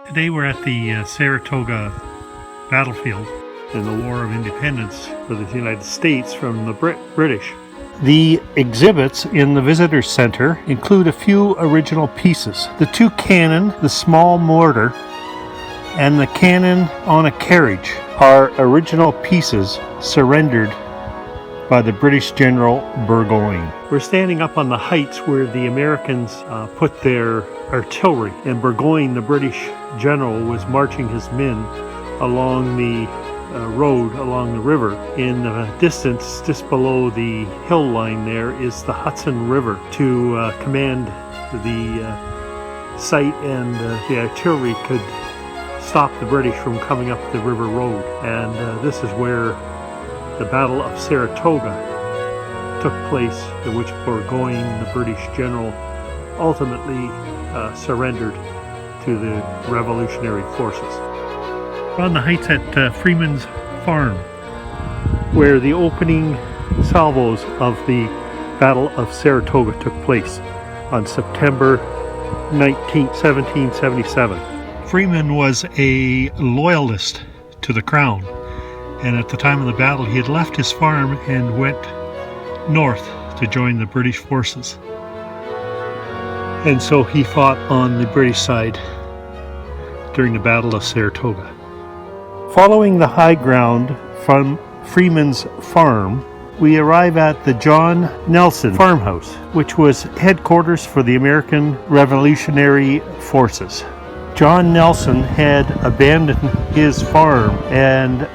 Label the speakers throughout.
Speaker 1: Today we're at the Saratoga Battlefield in the War of Independence for the United States from the British. The exhibits in the Visitor Center include a few original pieces. The two cannon, the small mortar, and the cannon on a carriage are original pieces surrendered by the British General Burgoyne. We're standing up on the heights where the Americans put their artillery, and Burgoyne, the British general, was marching his men along the road along the river. In the distance, just below the hill line there, is the Hudson River to command the site, and the artillery could stop the British from coming up the river road. And this is where the Battle of Saratoga took place, in which Burgoyne, the British general, ultimately surrendered to the revolutionary forces. We're on the heights at Freemans Farm, where the opening salvos of the Battle of Saratoga took place on September 19, 1777. Freeman was a loyalist to the crown, and at the time of the battle he had left his farm and went north to join the British forces. And so he fought on the British side during the Battle of Saratoga. Following the high ground from Freeman's Farm, we arrive at the John Nelson Farmhouse, which was headquarters for the American Revolutionary Forces. John Nelson had abandoned his farm, and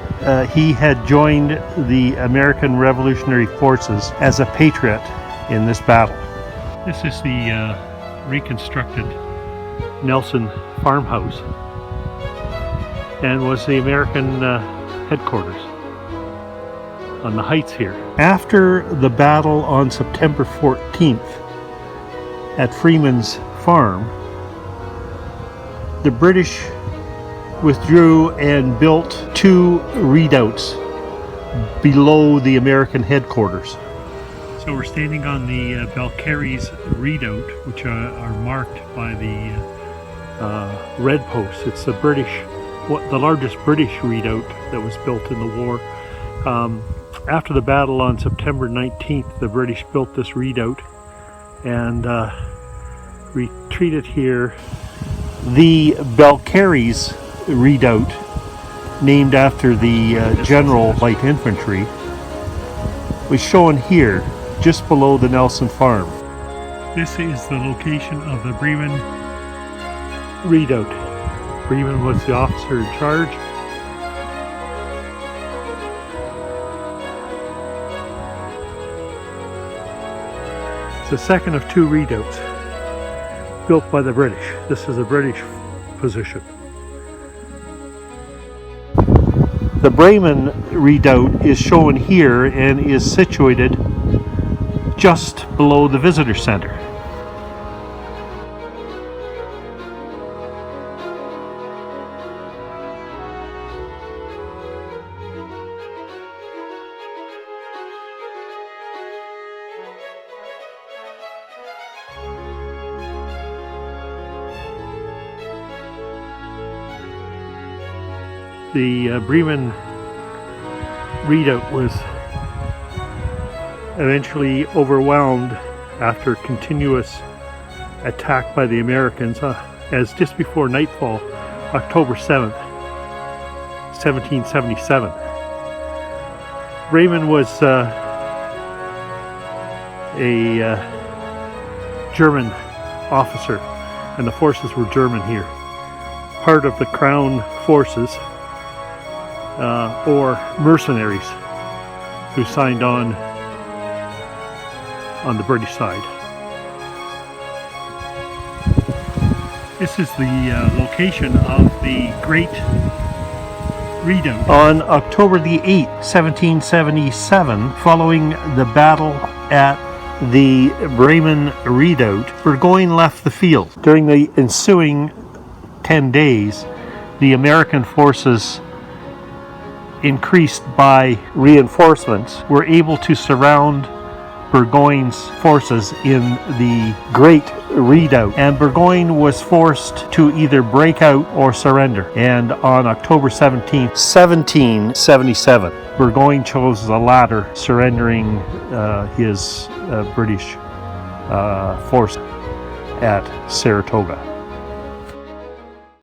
Speaker 1: he had joined the American Revolutionary Forces as a patriot in this battle. This is the reconstructed Nelson Farmhouse, and was the American headquarters on the heights here. After the battle on September 14th at Freeman's Farm, the British withdrew and built two redoubts below the American headquarters. So we're standing on the Belcary's redoubt, which are marked by the red posts. It's the largest British redoubt that was built in the war. After the battle on September 19th, the British built this redoubt and retreated here. The Belcary's redoubt, named after the General Light Infantry, was shown here just below the Nelson Farm. This is the location of the Bremen Redoubt. Bremen was the officer in charge. It's the second of two redoubts built by the British. This is a British position. The Bremen Redoubt is shown here and is situated just below the Visitor Center. The Bremen Redoubt was eventually overwhelmed after continuous attack by the Americans, as just before nightfall, October 7th, 1777. Bremen was a German officer, and the forces were German here. Part of the Crown forces, or mercenaries who signed on the British side. This is the location of the Great Redoubt. On October the 8th, 1777, following the battle at the Bremen Redoubt, Burgoyne left the field. During the ensuing 10 days, the American forces, increased by reinforcements, were able to surround Burgoyne's forces in the Great Redoubt, and Burgoyne was forced to either break out or surrender. And on October 17, 1777, Burgoyne chose the latter, surrendering his British force at Saratoga.